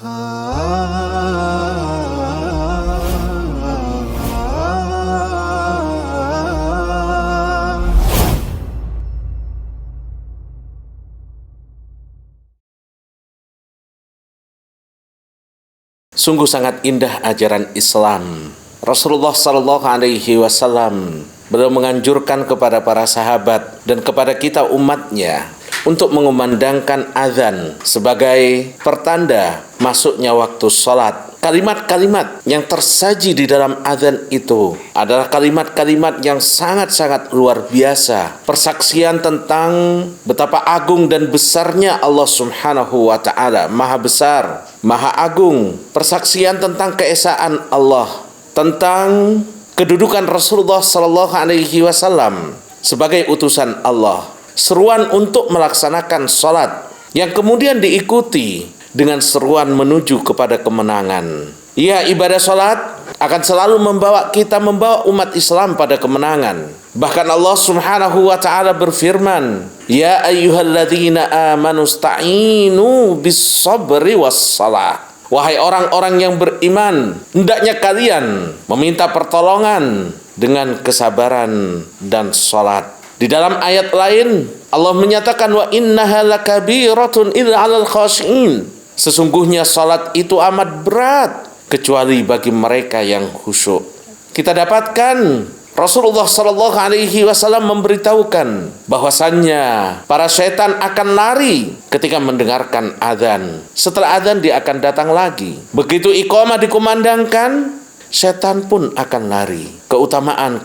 Sungguh sangat indah ajaran Islam. Rasulullah Sallallahu Alaihi Wasallam beliau menganjurkan kepada para sahabat dan kepada kita umatnya untuk mengumandangkan azan sebagai pertanda masuknya waktu sholat. Kalimat-kalimat yang tersaji di dalam azan itu adalah kalimat-kalimat yang sangat-sangat luar biasa. Persaksian tentang betapa agung dan besarnya Allah Subhanahu wa Ta'ala, Maha Besar, Maha Agung. Persaksian tentang keesaan Allah, tentang kedudukan Rasulullah Sallallahu Alaihi Wasallam sebagai utusan Allah. Seruan untuk melaksanakan sholat yang kemudian diikuti dengan seruan menuju kepada kemenangan. Ya, ibadah sholat akan selalu membawa umat Islam pada kemenangan. Bahkan Allah Subhanahu wa Ta'ala berfirman, Ya ayyuhalladzina amanu sta'inu bis-sabri was-salah. Wahai orang-orang yang beriman, hendaknya kalian meminta pertolongan dengan kesabaran dan sholat. Di dalam ayat lain Allah menyatakan wa innaha lakabiratun illa 'alal khashiin. Sesungguhnya salat itu amat berat kecuali bagi mereka yang khusyuk. Kita dapatkan Rasulullah Sallallahu Alaihi Wasallam memberitahukan bahwasannya para setan akan lari ketika mendengarkan azan. Setelah azan dia akan datang lagi. Begitu iqamah dikumandangkan, setan pun akan lari. Keutamaan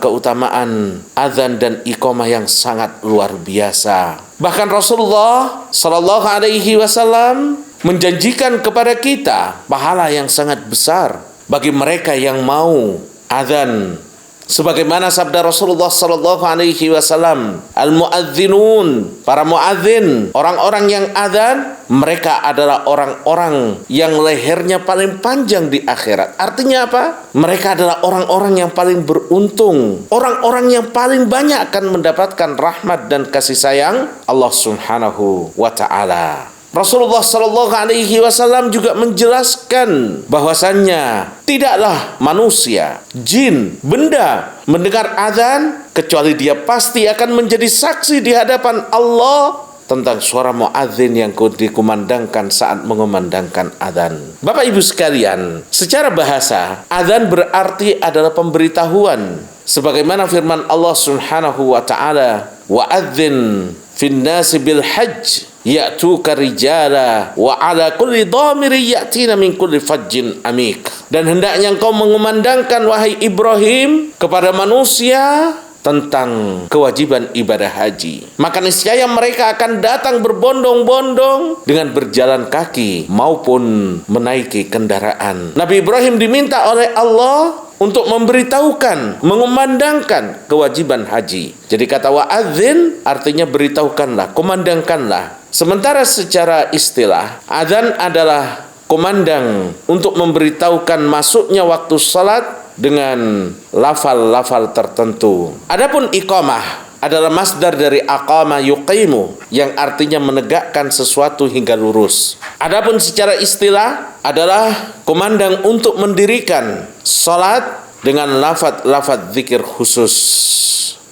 azan dan iqamah yang sangat luar biasa. Bahkan Rasulullah Sallallahu Alaihi Wasallam menjanjikan kepada kita pahala yang sangat besar bagi mereka yang mau azan. Sebagaimana sabda Rasulullah Sallallahu Alaihi Wasallam, al-muadzinun, para muadzin, orang-orang yang azan, mereka adalah orang-orang yang lehernya paling panjang di akhirat. Artinya apa? Mereka adalah orang-orang yang paling beruntung, orang-orang yang paling banyak akan mendapatkan rahmat dan kasih sayang Allah Subhanahu wa Ta'ala. Rasulullah Sallallahu Alaihi Wasallam juga menjelaskan bahwasannya tidaklah manusia, jin, benda mendengar azan kecuali dia pasti akan menjadi saksi di hadapan Allah tentang suara muadzin yang dikumandangkan saat mengumandangkan azan. Bapak Ibu sekalian, secara bahasa azan berarti adalah pemberitahuan. Sebagaimana firman Allah Subhanahu wa Ta'ala, wa'adzin fin nasi bil hajj ya'tuka rijala wa ala kulli dhamiri ya'tina min kulli fajjin amik. Dan hendaknya engkau mengumandangkan wahai Ibrahim kepada manusia tentang kewajiban ibadah haji. Maka niscaya mereka akan datang berbondong-bondong dengan berjalan kaki maupun menaiki kendaraan. Nabi Ibrahim diminta oleh Allah untuk memberitahukan, mengumandangkan kewajiban haji. Jadi kata wa'adzin artinya beritahukanlah, kumandangkanlah. Sementara secara istilah, adzan adalah kumandang untuk memberitahukan masuknya waktu salat dengan lafal-lafal tertentu. Adapun iqamah adalah masdar dari aqama yuqimu yang artinya menegakkan sesuatu hingga lurus. Adapun secara istilah adalah kumandang untuk mendirikan salat dengan lafaz-lafaz zikir khusus.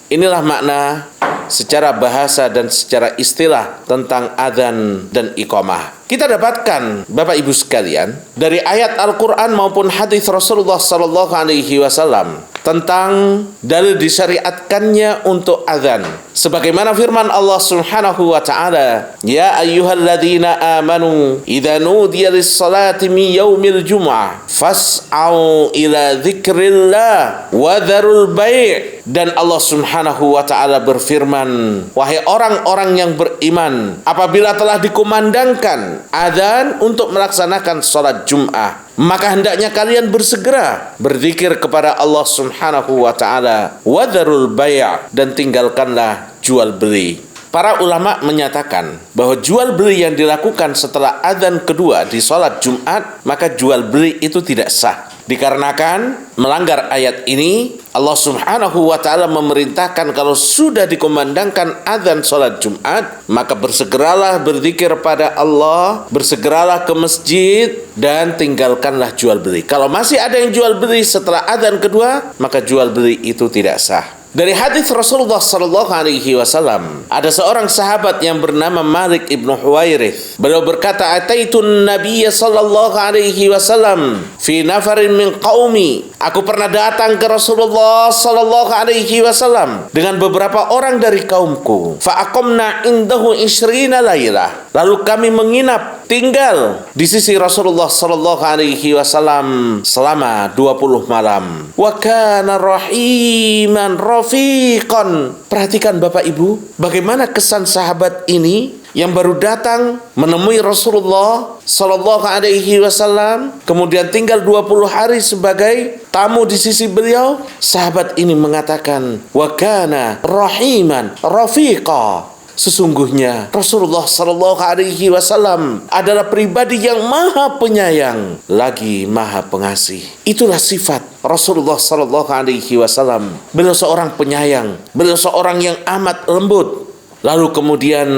Inilah makna secara bahasa dan secara istilah tentang adzan dan iqamah. Kita dapatkan Bapak Ibu sekalian dari ayat Al-Quran maupun hadis Rasulullah Sallallahu Alaihi Wasallam tentang dalil disyariatkannya untuk adzan. Sebagaimana firman Allah Subhanahu wa Ta'ala, Ya ayyuhalladzina amanu idza nudiya lis-salati min yaumil jumu'ah fas'au ila dzikrillah wa dzarul bai'. Dan Allah Subhanahu wa Ta'ala berfirman, wahai orang-orang yang beriman, apabila telah dikumandangkan adzan untuk melaksanakan salat Jum'ah, maka hendaknya kalian bersegera berzikir kepada Allah Subhanahu wa Ta'ala, wa dzarul bai', dan tinggalkanlah jual beli. Para ulama menyatakan bahwa jual beli yang dilakukan setelah adzan kedua di salat Jumat, maka jual beli itu tidak sah. Dikarenakan melanggar ayat ini, Allah Subhanahu wa ta'ala memerintahkan kalau sudah dikumandangkan azan sholat Jumat, maka bersegeralah berzikir pada Allah, bersegeralah ke masjid, dan tinggalkanlah jual beli. Kalau masih ada yang jual beli setelah azan kedua, maka jual beli itu tidak sah. Dari hadis Rasulullah sallallahu alaihi wasallam, ada seorang sahabat yang bernama Malik ibnu Huwairith. Beliau berkata, "Ataitun Nabiyya sallallahu alaihi wasallam fi nafarin min qaumi." Aku pernah datang ke Rasulullah sallallahu alaihi wasallam dengan beberapa orang dari kaumku. Fa aqamna indahu 20 lailah. Lalu kami menginap, tinggal di sisi Rasulullah sallallahu alaihi wasallam selama 20 malam. Wa kana rahiman rafiqan. Perhatikan Bapak Ibu, bagaimana kesan sahabat ini yang baru datang menemui Rasulullah sallallahu alaihi wasallam, kemudian tinggal 20 hari sebagai tamu di sisi beliau. Sahabat ini mengatakan, wa kana rahiman rafiqa. Sesungguhnya Rasulullah sallallahu alaihi wasallam adalah pribadi yang maha penyayang lagi maha pengasih. Itulah sifat Rasulullah sallallahu alaihi wasallam. Beliau seorang penyayang, beliau seorang yang amat lembut. Lalu kemudian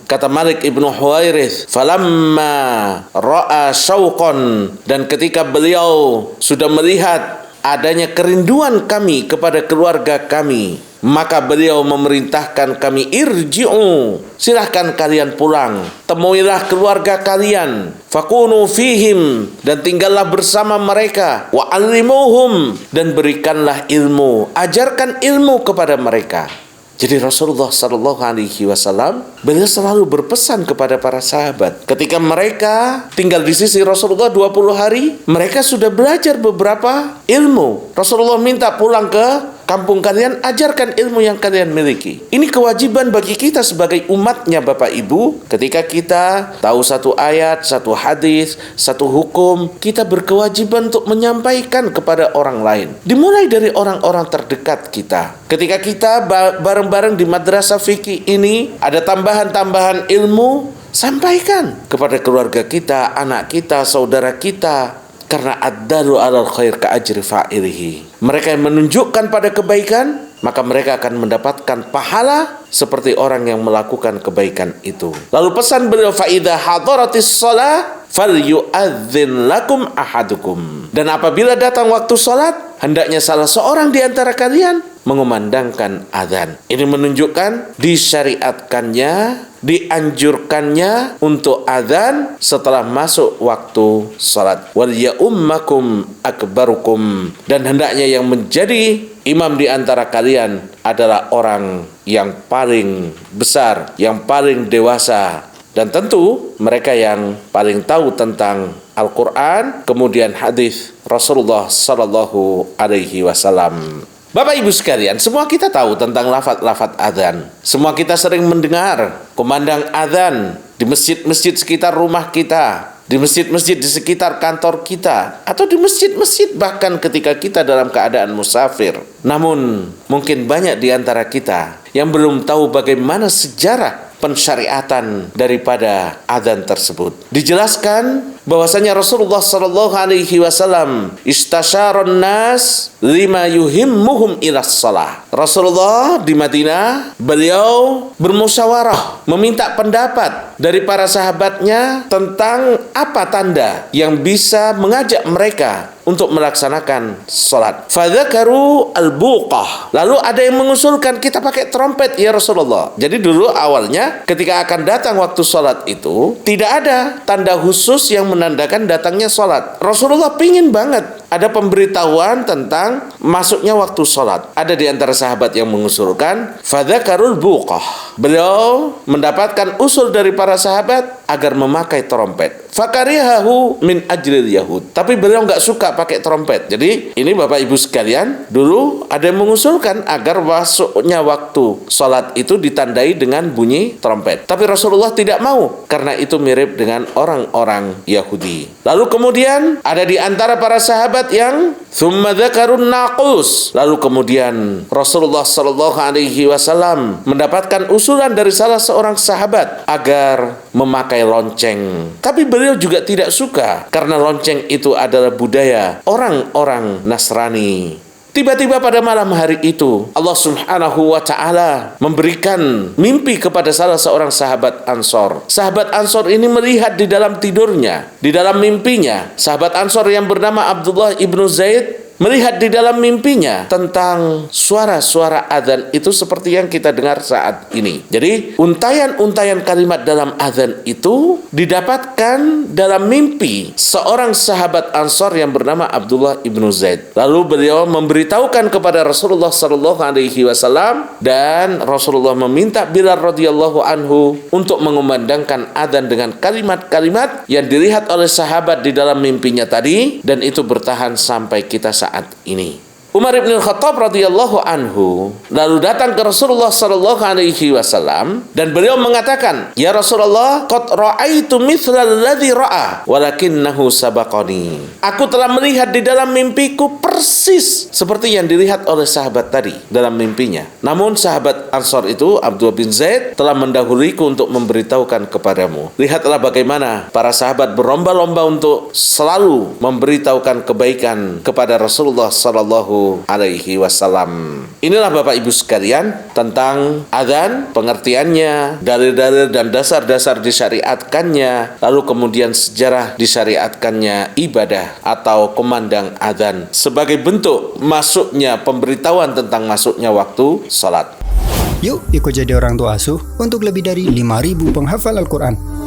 kata Malik ibnu Huwairith, falamma ra'a syauqan, dan ketika beliau sudah melihat adanya kerinduan kami kepada keluarga kami, maka beliau memerintahkan kami, irji'u, silahkan kalian pulang, temuilah keluarga kalian, fakunu fihim, dan tinggallah bersama mereka, wa'allimuhum, dan berikanlah ilmu, ajarkan ilmu kepada mereka. Jadi Rasulullah sallallahu alaihi wasallam beliau selalu berpesan kepada para sahabat. Ketika mereka tinggal di sisi Rasulullah 20 hari, mereka sudah belajar beberapa ilmu. Rasulullah minta pulang ke kampung kalian, ajarkan ilmu yang kalian miliki. Ini kewajiban bagi kita sebagai umatnya Bapak Ibu. Ketika kita tahu satu ayat, satu hadis, satu hukum, kita berkewajiban untuk menyampaikan kepada orang lain. Dimulai dari orang-orang terdekat kita. Ketika kita bareng-bareng di madrasah fikih ini ada tambahan-tambahan ilmu, sampaikan kepada keluarga kita, anak kita, saudara kita. Karena ad-dalu 'alal khair ka ajri fa'ilihi. Mereka yang menunjukkan pada kebaikan, maka mereka akan mendapatkan pahala seperti orang yang melakukan kebaikan itu. Lalu pesan beliau, fa idza hadaratis shalah falyu'adzin lakum ahadukum. Dan apabila datang waktu salat, hendaknya salah seorang di antara kalian mengumandangkan azan. Ini menunjukkan disyariatkannya, dianjurkannya untuk azan setelah masuk waktu salat. Wal ya'ummakum akbarukum, dan hendaknya yang menjadi imam di antara kalian adalah orang yang paling besar, yang paling dewasa, dan tentu mereka yang paling tahu tentang Al-Quran, kemudian hadis Rasulullah sallallahu alaihi wasallam. Bapak Ibu sekalian, semua kita tahu tentang lafaz-lafaz azan. Semua kita sering mendengar kumandang azan di masjid-masjid sekitar rumah kita, di masjid-masjid di sekitar kantor kita, atau di masjid-masjid bahkan ketika kita dalam keadaan musafir. Namun, mungkin banyak di antara kita yang belum tahu bagaimana sejarah pensyariatan daripada azan tersebut. Dijelaskan bahwasanya Rasulullah sallallahu alaihi wasallam istasyaron nas lima yuhimmuhum ilas shalah. Rasulullah di Madinah, beliau bermusyawarah, meminta pendapat dari para sahabatnya tentang apa tanda yang bisa mengajak mereka untuk melaksanakan salat. Fadzakaru al-buqah. Lalu ada yang mengusulkan kita pakai trompet ya Rasulullah. Jadi dulu awalnya ketika akan datang waktu salat itu tidak ada tanda khusus yang menandakan datangnya salat. Rasulullah pingin banget ada pemberitahuan tentang masuknya waktu salat. Ada di antara sahabat yang mengusulkan fadzakarul buqah. Beliau mendapatkan usul dari para sahabat agar memakai trompet. Fakarihahu min ajril yahud. Tapi beliau nggak suka pakai trompet. Jadi ini Bapak Ibu sekalian, dulu ada yang mengusulkan agar masuknya waktu salat itu ditandai dengan bunyi trompet. Tapi Rasulullah tidak mau karena itu mirip dengan orang-orang Yahudi. Lalu kemudian ada di antara para sahabat yang tsumma dzakarun naqus. Lalu kemudian Rasulullah sallallahu alaihi wasallam mendapatkan usulan dari salah seorang sahabat agar memakai lonceng. Tapi beliau juga tidak suka karena lonceng itu adalah budaya orang-orang Nasrani. Tiba-tiba pada malam hari itu Allah Subhanahu wa ta'ala memberikan mimpi kepada salah seorang sahabat Ansor. Sahabat Ansor ini melihat di dalam tidurnya, di dalam mimpinya, sahabat Ansor yang bernama Abdullah ibnu Zaid melihat di dalam mimpinya tentang suara-suara adzan itu seperti yang kita dengar saat ini. Jadi untayan-untayan kalimat dalam adzan itu didapatkan dalam mimpi seorang sahabat Ansor yang bernama Abdullah ibnu Zaid. Lalu beliau memberitahukan kepada Rasulullah sallallahu alaihi wasallam, dan Rasulullah meminta Bilal radhiyallahu anhu untuk mengumandangkan adzan dengan kalimat-kalimat yang dilihat oleh sahabat di dalam mimpinya tadi, dan itu bertahan sampai kita saat ini. Umar bin Khattab radhiyallahu anhu lalu datang ke Rasulullah sallallahu alaihi wasallam dan beliau mengatakan, "Ya Rasulullah, qad ra'aitu mithla alladhi ra'a, walakinnahu sabaqani." Aku telah melihat di dalam mimpiku persis seperti yang dilihat oleh sahabat tadi dalam mimpinya. Namun sahabat Ansor itu, Abdullah bin Zaid, telah mendahuliku untuk memberitahukan kepadamu. Lihatlah bagaimana para sahabat berlomba-lomba untuk selalu memberitahukan kebaikan kepada Rasulullah sallallahu alaihi wasallam. Inilah Bapak Ibu sekalian tentang adzan, pengertiannya, dalil-dalil dan dasar-dasar disyariatkannya, lalu kemudian sejarah disyariatkannya ibadah atau kumandang adzan sebagai bentuk masuknya pemberitahuan tentang masuknya waktu salat. Yuk ikut jadi orang tua asuh untuk lebih dari 5.000 penghafal Al-Quran.